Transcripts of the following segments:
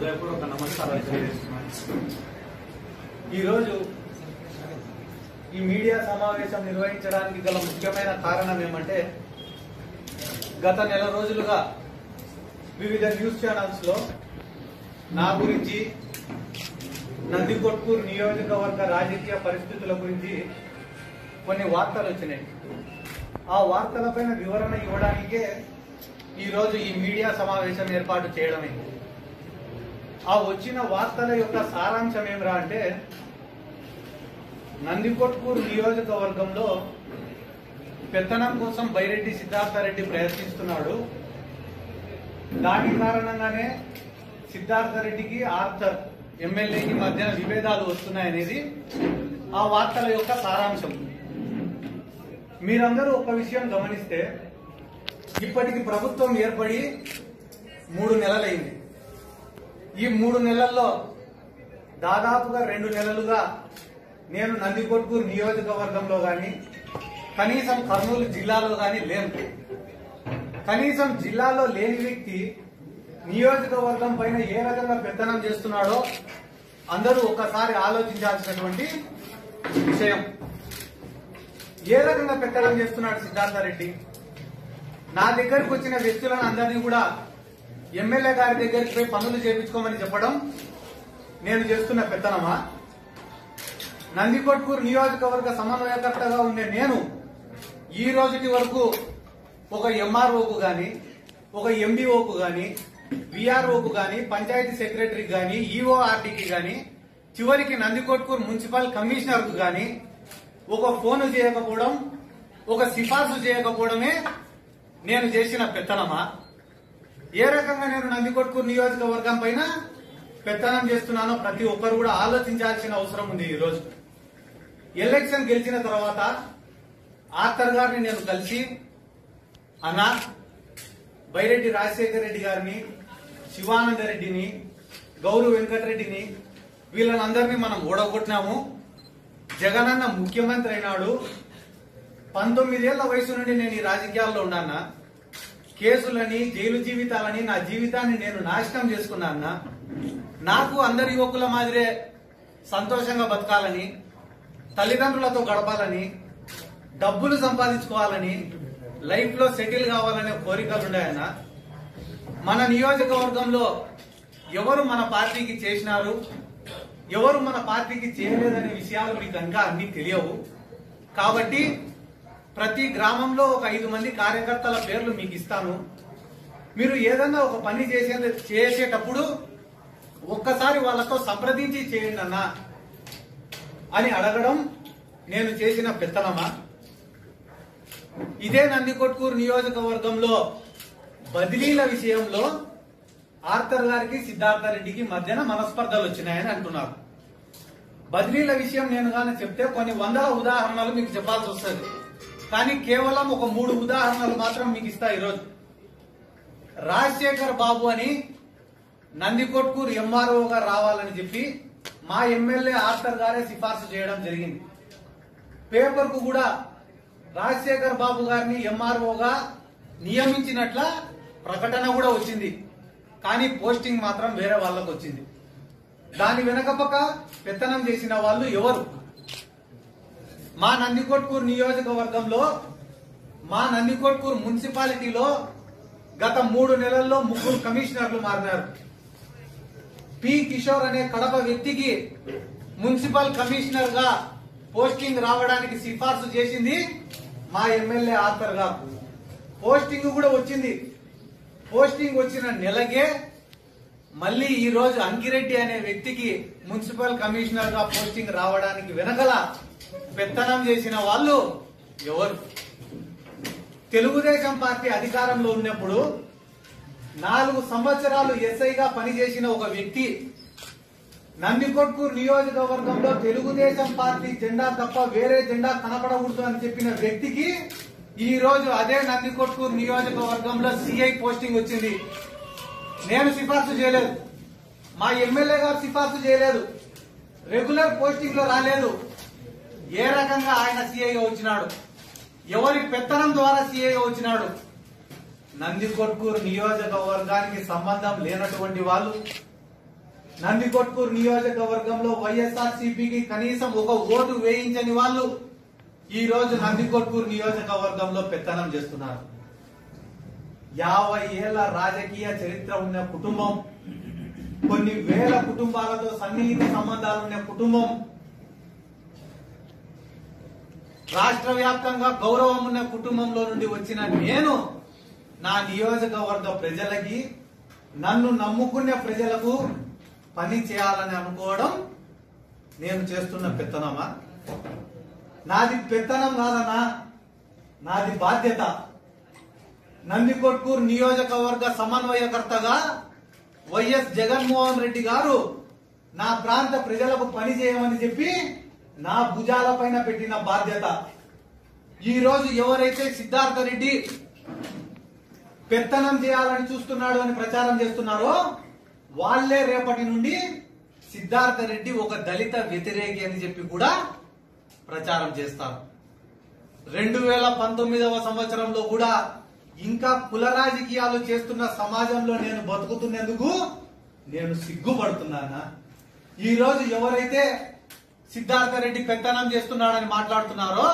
హృదయపూర్వక ఒక నమస్కారాలు తెలియజేస్తున్నాను. ఈరోజు ఈ మీడియా సమావేశం నిర్వహించడానికి గల ముఖ్యమైన కారణం ఏమంటే, గత నెల రోజులుగా వివిధ న్యూస్ ఛానల్స్ లో నా గురించి, నందికొట్కూరు నియోజకవర్గ రాజకీయ పరిస్థితుల గురించి కొన్ని వార్తలు వచ్చినాయి. ఆ వార్తలపైన వివరణ ఇవ్వడానికే ఈరోజు ఈ మీడియా సమావేశం ఏర్పాటు చేయడమైంది. ఆ వచ్చిన వార్తల యొక్క సారాంశం ఏమిరా అంటే, నందికొట్కూరు నియోజకవర్గంలో పెత్తనం కోసం బైరెడ్డి సిద్ధార్థరెడ్డి ప్రయత్నిస్తున్నాడు. దాని కారణంగానే సిద్ధార్థరెడ్డికి ఆర్థర్ ఎమ్మెల్యేకి మధ్య విభేదాలు వస్తున్నాయనేది ఆ వార్తల యొక్క సారాంశం. మీరందరూ ఒక విషయం గమనిస్తే, ఇప్పటికి ప్రభుత్వం ఏర్పడి 3 నెలలైంది. ఈ 3 నెలల్లో దాదాపుగా 2 నెలలుగా నేను నందికొట్కూరు నియోజకవర్గంలో గాని, కనీసం కర్నూలు జిల్లాలో గాని లేను. కనీసం జిల్లాలో లేని వ్యక్తి నియోజకవర్గం పైన ఏ రకంగా పెత్తనం చేస్తున్నాడో అందరూ ఒక్కసారి ఆలోచించాల్సినటువంటి విషయం. ఏ రకంగా పెత్తనం చేస్తున్నాడు సిద్ధార్థరెడ్డి? నా దగ్గరకు వచ్చిన వ్యక్తులను అందరినీ కూడా ఎమ్మెల్యే గారి దగ్గరికి పోయి పనులు చేయించుకోమని చెప్పడం నేను చేస్తున్న పెత్తనమా? నందికొట్కూరు నియోజకవర్గ సమన్వయకర్తగా ఉండే నేను ఈ రోజుకి వరకు ఒక ఎంఆర్ఓకు గాని, ఒక ఎండిఓకు గాని, విఆర్ఓకు గాని, పంచాయతీ సెక్రటరీకి గాని, ఈఓఆర్టీకి గాని, చివరికి నందికొట్కూరు మున్సిపల్ కమిషనర్ కు గాని ఒక ఫోన్ చేయకపోవడం, ఒక సిఫార్సు చేయకపోవడమే నేను చేసిన పెత్తనమా? ఏ రకంగా నేను నందికొట్కూరు నియోజకవర్గం పైన పెత్తనం చేస్తున్నానో ప్రతి ఒక్కరు కూడా ఆలోచించాల్సిన అవసరం ఉంది. ఈ రోజు ఎలక్షన్ గెలిచిన తర్వాత ఆర్థర్ గారిని నేను కలిసి, అన్నా బైరెడ్డి రాజశేఖర రెడ్డి గారిని, శివానంద రెడ్డిని, గౌరు వెంకటరెడ్డిని, వీళ్ళనందరినీ మనం ఓడగొట్టినాము. జగనన్న ముఖ్యమంత్రి అయినాడు. 19 ఏళ్ల వయసు నుండి నేను ఈ రాజకీయాల్లో ఉన్నానా? కేసులని, జైలు జీవితాలని, నా జీవితాన్ని నేను నాశనం చేసుకున్నా. నాకు అందరి యువకుల మాదిరే సంతోషంగా బతకాలని, తల్లిదండ్రులతో గడపాలని, డబ్బులు సంపాదించుకోవాలని, లైఫ్ లో సెటిల్ కావాలనే కోరికలు ఉన్నాయన్న. మన నియోజకవర్గంలో ఎవరు మన పార్టీకి చేసినారు, ఎవరు మన పార్టీకి చేయలేదనే విషయాలు మీకు ఇంకా అన్ని తెలియవు. కాబట్టి ప్రతి గ్రామంలో ఒక 5 మంది కార్యకర్తల పేర్లు మీకు ఇస్తాను. మీరు ఏదన్నా ఒక పని చేసేటప్పుడు ఒక్కసారి వాళ్ళతో సంప్రదించి చేయండి అన్నా అని అడగడం నేను చేసిన పెత్తనమా? ఇదే నందికొట్కూరు నియోజకవర్గంలో బదిలీల విషయంలో ఆర్థర్ గారికి, సిద్ధార్థరెడ్డికి మధ్యన మనస్పర్ధలు వచ్చినాయని అంటున్నారు. బదిలీల విషయం నేను కానీ చెప్తే కొన్ని 100 ఉదాహరణలు మీకు చెప్పాల్సి వస్తుంది. కానీ కేవలం ఒక 3 ఉదాహరణలు మాత్రం మీకు ఇస్తా. ఈరోజు రాజశేఖర్ బాబు అని నందికొట్కూరు ఎంఆర్ఓగా రావాలని చెప్పి మా ఎమ్మెల్యే ఆర్థర్ గారే సిఫార్సు చేయడం జరిగింది. పేపర్ కు కూడా రాజశేఖర్ బాబు గారిని ఎంఆర్ఓగా నియమించినట్ల ప్రకటన కూడా వచ్చింది. కానీ పోస్టింగ్ మాత్రం వేరే వాళ్ళకు వచ్చింది. దాని వెనకపక్క పెత్తనం చేసిన వాళ్ళు ఎవరు? మా నందికొట్కూరు నియోజకవర్గంలో, మా నందికొట్కూరు మున్సిపాలిటీలో గత 3 నెలల్లో 3 కమిషనర్లు మారినారు. పి కిషోర్ అనే కడప వ్యక్తికి మున్సిపల్ కమిషనర్ గా పోస్టింగ్ రావడానికి సిఫార్సు చేసింది మా ఎమ్మెల్యే ఆర్థర్ గారు. పోస్టింగ్ కూడా వచ్చింది. పోస్టింగ్ వచ్చిన నెలకే మళ్ళీ ఈ రోజు అంకిరెడ్డి అనే వ్యక్తికి మున్సిపల్ కమిషనర్ గా పోస్టింగ్ రావడానికి వెనకల పెత్తనం చేసిన వాళ్ళు ఎవరు? తెలుగుదేశం పార్టీ అధికారంలో ఉన్నప్పుడు 4 సంవత్సరాలు ఎస్ఐగా పనిచేసిన ఒక వ్యక్తి నందికొట్కూరు నియోజకవర్గంలో తెలుగుదేశం పార్టీ జెండా తప్ప వేరే జెండా కనపడకూడదు అని చెప్పిన వ్యక్తికి ఈ రోజు అదే నందికొట్కూరు నియోజకవర్గంలో సిఐ పోస్టింగ్ వచ్చింది. నేను సిఫార్సు చేయలేదు, మా ఎమ్మెల్యే గారు సిఫార్సు చేయలేదు, రెగ్యులర్ పోస్టింగ్ లో రాలేదు. ఏ రకంగా ఆయన సిఐగా వచ్చినాడు? ఎవరి పెత్తనం ద్వారా సిఐగా వచ్చినాడు? నందికొట్కూరు నియోజకవర్గానికి సంబంధం లేనటువంటి వాళ్ళు నందికొట్కూరు నియోజకవర్గంలో వైఎస్ఆర్సీపీకి కనీసం ఒక ఓటు వేయించని వాళ్ళు ఈ రోజు నందికొట్కూరు నియోజకవర్గంలో పెత్తనం చేస్తున్నారు. 50 ఏళ్ల రాజకీయ చరిత్ర ఉన్న కుటుంబం, కొన్ని వేల కుటుంబాలతో సన్నిహిత సంబంధాలు ఉన్న కుటుంబం, రాష్ట్ర వ్యాప్తంగా గౌరవం ఉన్న కుటుంబంలో నుండి వచ్చిన నేను నా నియోజకవర్గ ప్రజలకి, నన్ను నమ్ముకునే ప్రజలకు పని చేయాలని అనుకోవడం నేను చేస్తున్న పెత్తనమా? నాది పెత్తనం కాదనా, నాది బాధ్యత. నందికొట్కూరు నియోజకవర్గ సమన్వయకర్తగా వైఎస్ జగన్మోహన్ రెడ్డి గారు నా ప్రాంత ప్రజలకు పని చేయమని చెప్పి నా భుజాల పైన పెట్టిన బాధ్యత. ఈ రోజు ఎవరైతే సిద్ధార్థ రెడ్డి పెత్తనం చేయాలని చూస్తున్నాడు అని ప్రచారం చేస్తున్నారో వాళ్లే రేపటి నుండి సిద్ధార్థ రెడ్డి ఒక దళిత వ్యతిరేకి అని చెప్పి కూడా ప్రచారం చేస్తారు. 2019వ సంవత్సరంలో కూడా ఇంకా కుల రాజకీయాలు చేస్తున్న సమాజంలో నేను బతుకుతున్నందుకు నేను సిగ్గుపడుతున్నానా? ఈ రోజు ఎవరైతే సిద్ధార్థ రెడ్డి పెత్తనం చేస్తున్నాడని మాట్లాడుతున్నారో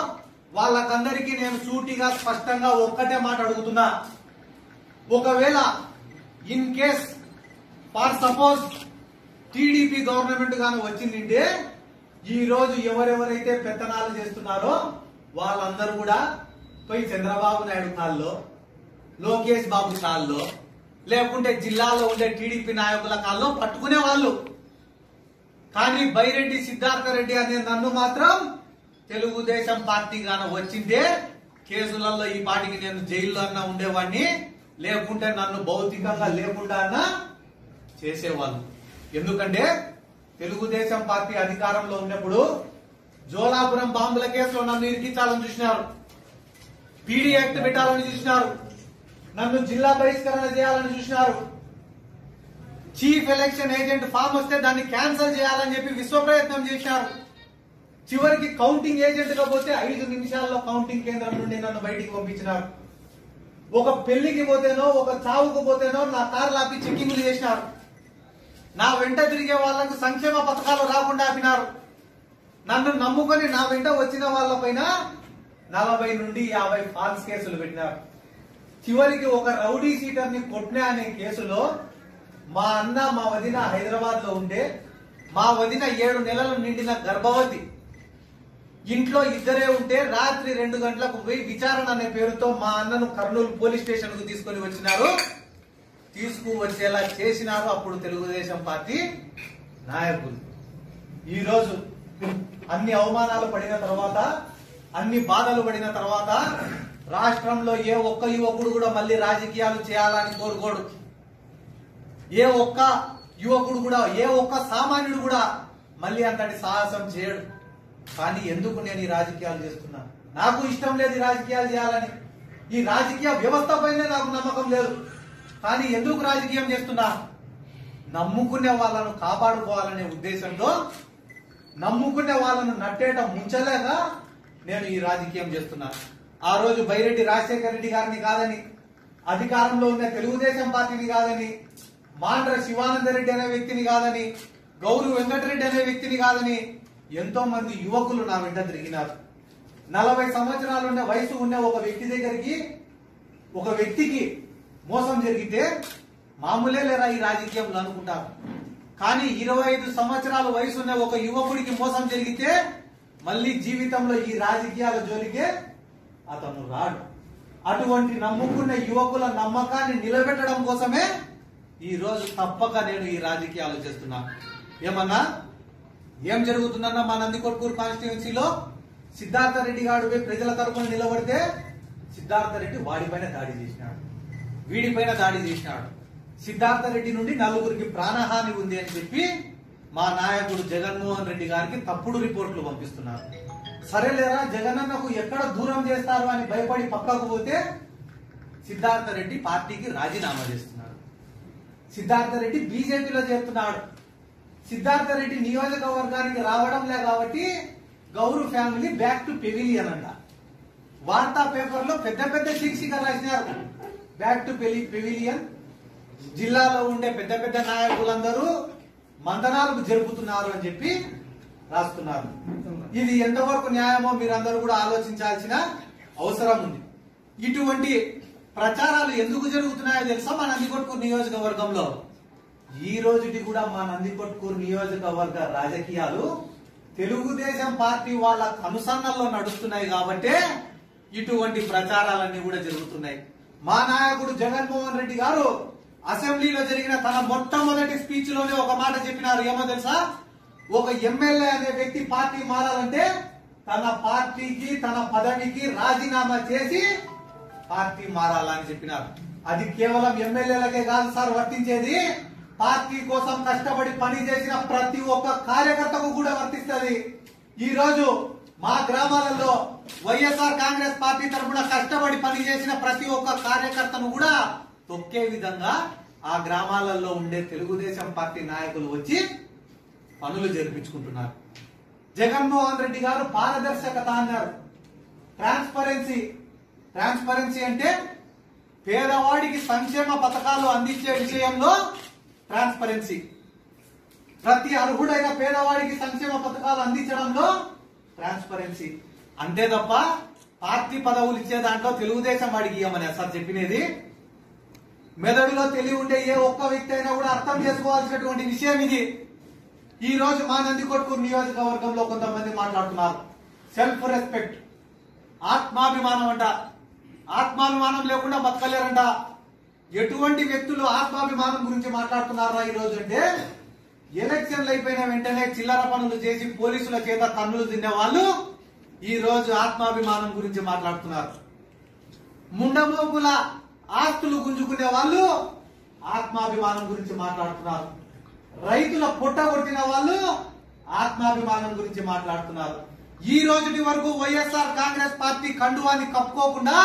వాళ్ళకందరికీ నేను సూటిగా స్పష్టంగా ఒక్కటే మాట అడుగుతున్నా. ఒకవేళ in case for suppose TDP government గాను వచ్చిందంటే ఈ రోజు ఎవరెవరైతే పెత్తనాలు చేస్తున్నారో వాళ్ళందరూ కూడా పోయి చంద్రబాబు నాయుడు కాల్లో, లోకేష్ బాబు కాల్లో, లేకుంటే జిల్లాలో ఉండే టీడీపీ నాయకుల కాల్లో పట్టుకునే వాళ్ళు. కానీ బైరెడ్డి సిద్ధార్థ రెడ్డి అనే నన్ను మాత్రం తెలుగుదేశం పార్టీ గాన వచ్చిందే కేసులలో ఈ పాటికి నేను జైల్లో అన్నా ఉండేవాడిని, లేకుంటే నన్ను భౌతికంగా లేకుండా అన్నా చేసేవాళ్ళు. ఎందుకంటే తెలుగుదేశం పార్టీ అధికారంలో ఉన్నప్పుడు జోలాపురం బాంబుల కేసులో నన్ను ఇరికించాలని చూసినారు, పీడీ యాక్ట్ పెట్టాలని చూసినారు, నన్ను జిల్లా బహిష్కరణ చేయాలని చూసినారు, చీఫ్ ఎలక్షన్ ఏజెంట్ ఫామ్ వస్తే దాన్ని క్యాన్సిల్ చేయాలని చెప్పి విశ్వ ప్రయత్నం చేశారు. చివరికి కౌంటింగ్ ఏజెంట్ గా పోతే 5 నిమిషాల్లో కౌంటింగ్ కేంద్రం నుండి నన్ను బయటికి పంపించినారు. ఒక పెళ్లికి పోతేనో ఒక చావుకు పోతేనో నా కార్లు ఆపి చెక్కింగ్లు చేసినారు. నా వెంట తిరిగే వాళ్లకు సంక్షేమ పథకాలు రాకుండా ఆపినారు. నన్ను నమ్ముకొని నా వెంట వచ్చిన వాళ్లపైన 40 నుండి 50 ఫాల్స్ కేసులు పెట్టినారు. చివరికి ఒక రౌడీ సీటర్ ని కొట్టినా అనే కేసులో మా అన్న మా వదిన హైదరాబాద్ లో ఉండే, మా వదిన 7 నెలలు నిండిన గర్భవతి, ఇంట్లో ఇద్దరే ఉంటే రాత్రి 2 గంటలకు పోయి విచారణ అనే పేరుతో మా అన్నను కర్నూలు పోలీస్ స్టేషన్ కు తీసుకొని వచ్చినారు. తీసుకువచ్చేలా చేసినారు అప్పుడు తెలుగుదేశం పార్టీ నాయకులు. ఈ రోజు అన్ని అవమానాలు పడిన తర్వాత, అన్ని బాధలు పడిన తర్వాత రాష్ట్రంలో ఏ ఒక్క యువకుడు కూడా మళ్ళీ రాజకీయాలు చేయాలని కోరుకోడు. ఏ ఒక్క యువకుడు కూడా, ఏ ఒక్క సామాన్యుడు కూడా మళ్ళీ అంతటి సాహసం చేయడు. కానీ ఎందుకు నేను ఈ రాజకీయాలు చేస్తున్నా? నాకు ఇష్టం లేదు ఈ రాజకీయాలు చేయాలని. ఈ రాజకీయ వ్యవస్థ పైనే నాకు నమ్మకం లేదు. కానీ ఎందుకు రాజకీయం చేస్తున్నా? నమ్ముకునే వాళ్ళను కాపాడుకోవాలనే ఉద్దేశంతో, నమ్ముకునే వాళ్ళను నట్టేట ముంచలేక నేను ఈ రాజకీయం చేస్తున్నా. ఆ రోజు బైరెడ్డి రాజశేఖర రెడ్డి గారిని కాదని, అధికారంలో ఉన్న తెలుగుదేశం పార్టీని కాదని, మాండ్ర శివానంద రెడ్డి అనే వ్యక్తిని కాదని, గౌరు వెంకటరెడ్డి అనే వ్యక్తిని కాదని ఎంతో మంది యువకులు నా వెంట తిరిగినారు. 40 సంవత్సరాలు ఉన్న వయసు ఉన్న ఒక వ్యక్తి దగ్గరికి, ఒక వ్యక్తికి మోసం జరిగితే మామూలే లేరా ఈ రాజకీయంలో అనుకుంటారు. కానీ 25 సంవత్సరాల వయసు ఉన్న ఒక యువకుడికి మోసం జరిగితే మళ్ళీ జీవితంలో ఈ రాజకీయాల జోలికే అతను రాడు. అటువంటి నమ్ముకున్న యువకుల నమ్మకాన్ని నిలబెట్టడం కోసమే ఈ రోజు తప్పక నేను ఈ రాజకీయాలు చేస్తున్నా. ఏమన్నా ఏం జరుగుతుందన్నా మా నందికొట్కూరు కాన్స్టిట్యున్సీలో సిద్ధార్థ రెడ్డి గారు ప్రజల తరపున నిలబడితే సిద్ధార్థ రెడ్డి వాడిపైన దాడి చేసినాడు, వీడిపైన దాడి చేసినాడు. సిద్ధార్థ రెడ్డి నుండి 4గురికి ప్రాణహాని ఉంది అని చెప్పి మా నాయకుడు జగన్మోహన్ రెడ్డి గారికి తప్పుడు రిపోర్టులు పంపిస్తున్నారు. సరేలేరా జగనన్నకు ఎక్కడ దూరం చేస్తారు అని భయపడి పక్కకు పోతే సిద్ధార్థ రెడ్డి పార్టీకి రాజీనామా చేస్తున్నాడు. సిద్ధార్థ రెడ్డి బీజేపీలో చేరుతున్నాడు. సిద్ధార్థ రెడ్డి నియోజకవర్గానికి రావడంలే కాబట్టి Gowru family back to pavilion అంట. వార్తా పేపర్ లో పెద్ద పెద్ద శీర్షిక రాసినారు, బ్యాక్ టు పెవిలియన్. జిల్లాలో ఉండే పెద్ద పెద్ద నాయకులందరూ మందనాలకు జరుపుతున్నారు అని చెప్పి రాస్తున్నారు. ఇది ఎంతవరకు న్యాయమో మీరందరూ కూడా ఆలోచించాల్సిన అవసరం ఉంది. ఇటువంటి ప్రచారాలు ఎందుకు జరుగుతున్నాయో తెలుసా మా నందికొట్కూరు నియోజకవర్గంలో? ఈ రోజుకి కూడా మా నందికొట్కూరు నియోజకవర్గ రాజకీయాలు తెలుగుదేశం పార్టీ వాళ్ళ కనుసన్నల్లో నడుస్తున్నాయి కాబట్టే ఇటువంటి ప్రచారాలన్నీ కూడా జరుగుతున్నాయి. మా నాయకుడు జగన్మోహన్ రెడ్డి గారు అసెంబ్లీలో జరిగిన తన మొట్టమొదటి స్పీచ్ లోనే ఒక మాట చెప్పినారు. ఏమో తెలుసా? ఒక ఎమ్మెల్యే అనే వ్యక్తి పార్టీ మారాలంటే తన పార్టీకి తన పదవికి రాజీనామా చేసి పార్టీ మారాలని చెప్పినారు. అది కేవలం ఎమ్మెల్యేలకే కాదు సార్ వర్తించేది, పార్టీ కోసం కష్టపడి పని చేసిన ప్రతి ఒక్క కార్యకర్తకు కూడా వర్తిస్తుంది. ఈ రోజు మా గ్రామాలలో వైఎస్ఆర్ కాంగ్రెస్ పార్టీ తరఫున కష్టపడి పనిచేసిన ప్రతి ఒక్క కార్యకర్తను కూడా తొక్కే విధంగా ఆ గ్రామాలలో ఉండే తెలుగుదేశం పార్టీ నాయకులు వచ్చి పనులు జరిపించుకుంటున్నారు. జగన్మోహన్ రెడ్డి గారు పారదర్శకత అన్నారు. ట్రాన్స్పరెన్సీ అంటే పేదవాడికి సంక్షేమ పథకాలు అందించే విషయంలో ట్రాన్స్పరెన్సీ, ప్రతి అర్హుడైన పేదవాడికి సంక్షేమ పథకాలు అందించడంలో ట్రాన్స్పరెన్సీ. అంతే తప్ప పార్టీ పదవులు ఇచ్చే దాంట్లో తెలుగుదేశం వాడికి ఇవ్వమని సార్ చెప్పినది. మెదడులో తెలివి ఉండే ఏ ఒక్క వ్యక్తి అయినా కూడా అర్థం చేసుకోవాల్సినటువంటి విషయం ఇది. ఈ రోజు మా నందికొట్కూరు నియోజకవర్గంలో కొంతమంది మాట్లాడుతున్నారు సెల్ఫ్ రెస్పెక్ట్, ఆత్మాభిమానం అంట. ఆత్మాభిమానం లేకుండా బతకలేరంట. ఎటువంటి వ్యక్తులు ఆత్మాభిమానం గురించి మాట్లాడుతున్నారా ఈ రోజు అంటే, ఎలక్షన్లు అయిపోయిన వెంటనే చిల్లర పనులు చేసి పోలీసుల చేత తన్నులు తినే వాళ్ళు ఈ రోజు ఆత్మాభిమానం గురించి మాట్లాడుతున్నారు. ముండమోపుల ఆస్తులు గుంజుకునే వాళ్ళు ఆత్మాభిమానం గురించి మాట్లాడుతున్నారు. రైతుల పొట్ట కొట్టిన వాళ్ళు ఆత్మాభిమానం గురించి మాట్లాడుతున్నారు. ఈ రోజుటి వరకు వైఎస్ఆర్ కాంగ్రెస్ పార్టీ కండువాన్ని కప్పుకోకుండా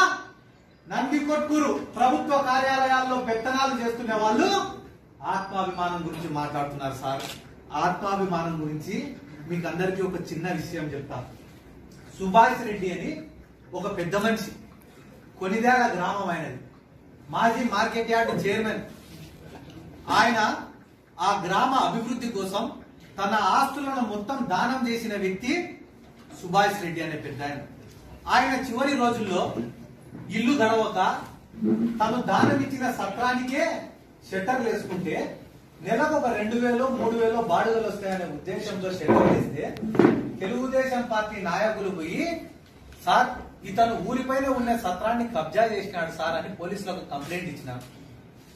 నందికొట్కూరు ప్రభుత్వ కార్యాలయాల్లో పెత్తనాలు చేస్తున్న వాళ్ళు ఆత్మాభిమానం గురించి మాట్లాడుతున్నారు. సార్ ఆత్మాభిమానం గురించి మీకు అందరికీ ఒక చిన్న విషయం చెప్తాను. సుభాష్ రెడ్డి అని ఒక పెద్ద మనిషి, కొనిదేల గ్రామం ఆయనది, మాజీ మార్కెట్ యార్డ్ చైర్మన్. ఆయన ఆ గ్రామ అభివృద్ధి కోసం తన ఆస్తులను మొత్తం దానం చేసిన వ్యక్తి సుభాష్ రెడ్డి అనే పెద్ద ఆయన. ఆయన చివరి రోజుల్లో ఇల్లు గడవక తను దానం ఇచ్చిన సత్రానికే షట్టర్లు వేసుకుంటే నెలకు ఒక 2,000 3,000 బాడుగలు వస్తాయనే ఉద్దేశంతో షట్టర్ వేస్తే తెలుగుదేశం పార్టీ నాయకులు పోయి సార్ ఇతను ఊరిపైన ఉన్న సత్రాన్ని కబ్జా చేసినాడు సార్ అని పోలీసులకు కంప్లైంట్ ఇచ్చినారు.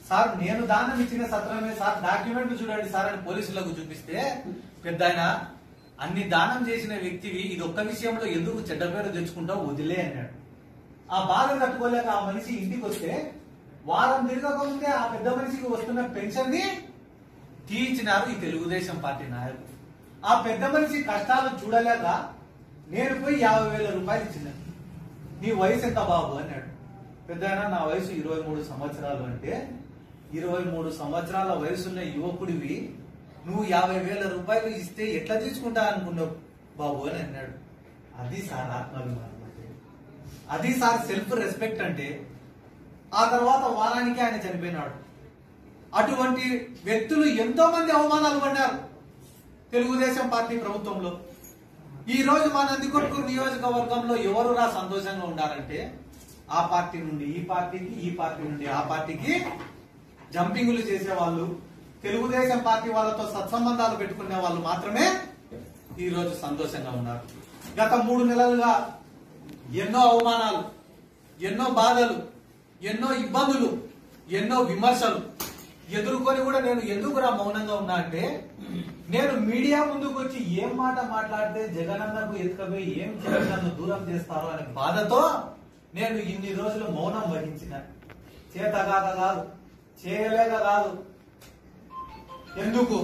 సార్ నేను దానం ఇచ్చిన సత్రమే సార్, డాక్యుమెంట్లు చూడండి సార్ అని పోలీసులకు చూపిస్తే పెద్ద ఆయన అన్ని దానం చేసిన వ్యక్తివి ఇది ఒక్క విషయంలో ఎందుకు చెడ్డ పేరు తెచ్చుకుంటావు వదిలే అన్నాడు. ఆ బాధ తట్టుకోలేక ఆ మనిషి ఇంటికి వస్తే వారం తిరగకముందే ఆ పెద్ద మనిషికి వస్తున్న పెన్షన్ ని తీయించినారు ఈ తెలుగుదేశం పార్టీ నాయకులు. ఆ పెద్ద మనిషి కష్టాలు చూడలేక నేను పోయి 50,000 రూపాయలు ఇచ్చినాను. నీ వయసు ఎంత బాబు అన్నాడు. పెద్ద నా వయసు 23 సంవత్సరాలు అంటే 23 సంవత్సరాల వయసున్న యువకుడివి నువ్వు 50,000 రూపాయలు ఇస్తే ఎట్లా తీసుకుంటా అనుకున్నావు బాబు అని అన్నాడు. అది సార్ ఆత్మాభిమానం అంటే, అది సార్ సెల్ఫ్ రెస్పెక్ట్ అంటే. ఆ తర్వాత వారానికి ఆయన చనిపోయినాడు. అటువంటి వ్యక్తులు ఎంతో మంది అవమానాలు పడ్డారు తెలుగుదేశం పార్టీ ప్రభుత్వంలో. ఈ రోజు మా నందికొట్కూరు నియోజకవర్గంలో ఎవరు సంతోషంగా ఉండాలంటే ఆ పార్టీ నుండి ఈ పార్టీకి, ఈ పార్టీ నుండి ఆ పార్టీకి జంపింగులు చేసేవాళ్ళు, తెలుగుదేశం పార్టీ వాళ్ళతో సత్సంబంధాలు పెట్టుకునే వాళ్ళు మాత్రమే ఈ రోజు సంతోషంగా ఉన్నారు. గత 3 నెలలుగా ఎన్నో అవమానాలు, ఎన్నో బాధలు, ఎన్నో ఇబ్బందులు, ఎన్నో విమర్శలు ఎదుర్కొని కూడా నేను ఎందుకురా మౌనంగా ఉన్నా అంటే, నేను మీడియా ముందుకు వచ్చి ఏం మాట మాట్లాడితే జగనన్నకు ఎత్తుకపోయి ఏం చేసి నన్ను దూరం చేస్తారో అనే బాధతో నేను ఇన్ని రోజులు మౌనం వహించిన. చేతగాక కాదు, చేయలేక కాదు. ఎందుకు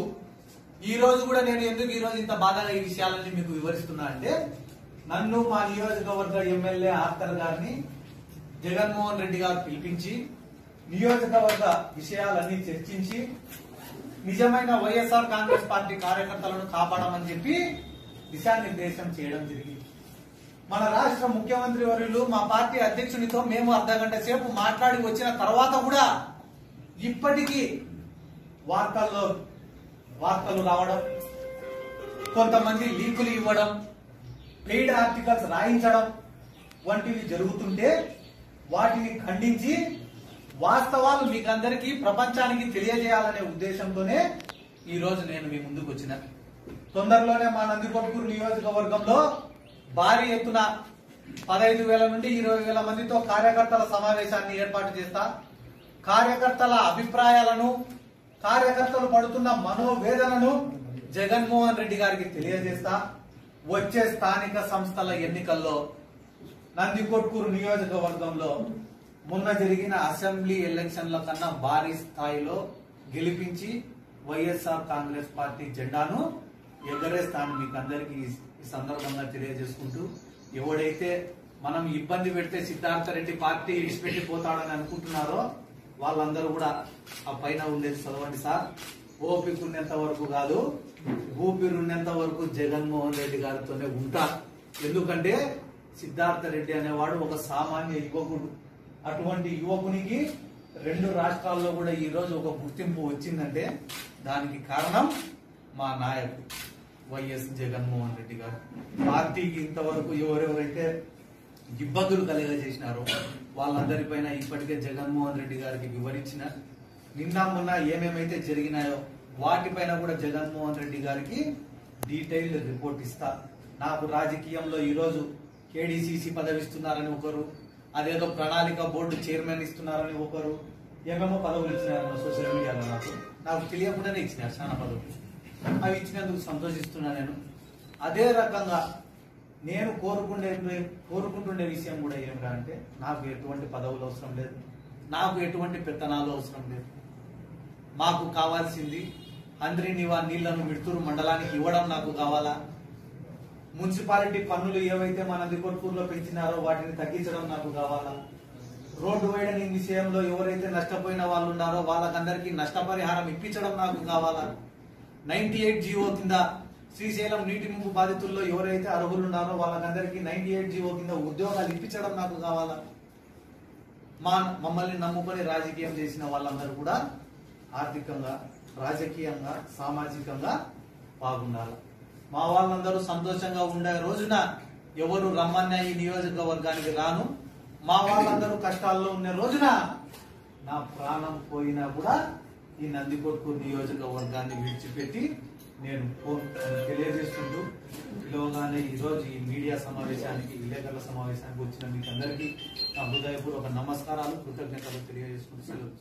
ఈ రోజు కూడా నేను ఎందుకు ఈ రోజు ఇంత బాధగా ఈ విషయాలన్నీ మీకు వివరిస్తున్నా అంటే, నన్ను మా నియోజకవర్గ ఎమ్మెల్యే ఆర్తర్ గారిని జగన్మోహన్ రెడ్డి గారు పిలిపించి నియోజకవర్గ విషయాలన్నీ చర్చించి నిజమైన వైఎస్ఆర్ కాంగ్రెస్ పార్టీ కార్యకర్తలను కాపాడమని చెప్పి దిశానిర్దేశం చేయడం జరిగింది. మన రాష్ట్ర ముఖ్యమంత్రి వర్యులు మా పార్టీ అధ్యక్షునితో మేము అర్ధగంట సేపు మాట్లాడి వచ్చిన తర్వాత కూడా ఇప్పటికీ వార్తల్లో వార్తలు రావడం, కొంతమంది లీకులు ఇవ్వడం, పెయిడ్ ఆర్టికల్స్ రాయించడం వంటివి జరుగుతుంటే వాటిని ఖండించి వాస్తవాలు మీకందరికీ ప్రపంచానికి తెలియజేయాలనే ఉద్దేశంతోనే ఈ రోజు నేను మీ ముందుకు వచ్చిన. తొందరలోనే మా నందికొట్కూరు నియోజకవర్గంలో భారీ ఎత్తున 15,000 నుండి 20,000 మందితో కార్యకర్తల సమావేశాన్ని ఏర్పాటు చేస్తా. కార్యకర్తల అభిప్రాయాలను, కార్యకర్తలు పడుతున్న మనోవేదనను జగన్మోహన్ రెడ్డి గారికి తెలియజేస్తా. వచ్చే స్థానిక సంస్థల ఎన్నికల్లో నందికొట్కూరు నియోజకవర్గంలో మొన్న జరిగిన అసెంబ్లీ ఎలక్షన్ల కన్నా భారీ స్థాయిలో గెలిపించి వైఎస్ఆర్ కాంగ్రెస్ పార్టీ జెండాను ఎగరేస్తాను మీకు అందరికీ ఈ సందర్భంగా తెలియజేసుకుంటూ, ఎవడైతే మనం ఇబ్బంది పెడితే సిద్ధార్థ రెడ్డి పార్టీ విడిచిపెట్టి పోతాడని అనుకుంటున్నారో వాళ్ళందరూ కూడా ఆ పైన ఉండేది చదవండి సార్. ఓపిక ఉన్నంత వరకు కాదు, ఊపిరి ఉన్నంత వరకు జగన్మోహన్ రెడ్డి గారితోనే ఉంటా. ఎందుకంటే సిద్ధార్థ రెడ్డి అనేవాడు ఒక సామాన్య యువకుడు. అటువంటి యువకునికి 2 రాష్ట్రాల్లో కూడా ఈ రోజు ఒక గుర్తింపు వచ్చిందంటే దానికి కారణం మా నాయకుడు వైఎస్ జగన్మోహన్ రెడ్డి గారు. పార్టీకి ఇంతవరకు ఎవరెవరైతే ఇబ్బందులు కలిగజేసినారో వాళ్ళందరిపైన ఇప్పటికే జగన్మోహన్ రెడ్డి గారికి వివరించిన, నిన్న మొన్న ఏమేమైతే జరిగినాయో వాటిపైన కూడా జగన్మోహన్ రెడ్డి గారికి డీటెయిల్ రిపోర్ట్ ఇస్తా. నాకు రాజకీయంలో ఈ రోజు కేడీసీసీ పదవి ఇస్తున్నారని ఒకరు, అదేదో ప్రణాళిక బోర్డు చైర్మన్ ఇస్తున్నారని ఒకరు, ఏమేమో పదవులు ఇచ్చినారు సోషల్ మీడియాలో. నాకు తెలియకుండానే ఇచ్చినారు చాలా పదవులు. అవి ఇచ్చినందుకు సంతోషిస్తున్నా నేను. అదే రకంగా నేను కోరుకుంటుండే విషయం కూడా ఏమిరా అంటే, నాకు ఎటువంటి పదవులు అవసరం లేదు, నాకు ఎటువంటి పెత్తనాలు అవసరం లేదు. మాకు కావాల్సింది అంద్రినివా నీళ్లను మిడుతూరు మండలానికి ఇవ్వడం నాకు కావాలా. మున్సిపాలిటీ పన్నులు ఏవైతే మన నందికొట్కూరులో పెంచినారో వాటిని తగ్గించడం నాకు కావాలా. రోడ్డు వైడనింగ్ విషయంలో ఎవరైతే నష్టపోయిన వాళ్ళు ఉన్నారో వాళ్ళకందరికీ నష్టపరిహారం ఇప్పించడం నాకు కావాలా. 98 జీవో కింద శ్రీశైలం నీటి ముంపు బాధితుల్లో ఎవరైతే అర్హులు ఉన్నారో వాళ్ళకందరికీ 98 జీవో కింద ఉద్యోగాలు ఇప్పించడం నాకు కావాలా. మమ్మల్ని నమ్ముకొని రాజకీయం చేసిన వాళ్ళందరూ కూడా ఆర్థికంగా, రాజకీయంగా, సామాజికంగా బాగుండాలి. మా వాళ్ళందరూ సంతోషంగా ఉండే రోజున ఎవరు రమ్మన్న ఈ నియోజకవర్గానికి రాను. మా వాళ్ళందరూ కష్టాల్లో ఉన్న రోజున నా ప్రాణం పోయినా కూడా ఈ నందికొట్కూరు నియోజకవర్గాన్ని విడిచిపెట్టి నేను తెలియజేస్తుంటూ, పిలవగానే ఈ రోజు ఈ మీడియా సమావేశానికి, విలేకరుల సమావేశానికి వచ్చిన మీకు అందరికీ నా హృదయపూర్వక నమస్కారాలు, కృతజ్ఞతలు తెలియజేసుకుంటూ సెలవు.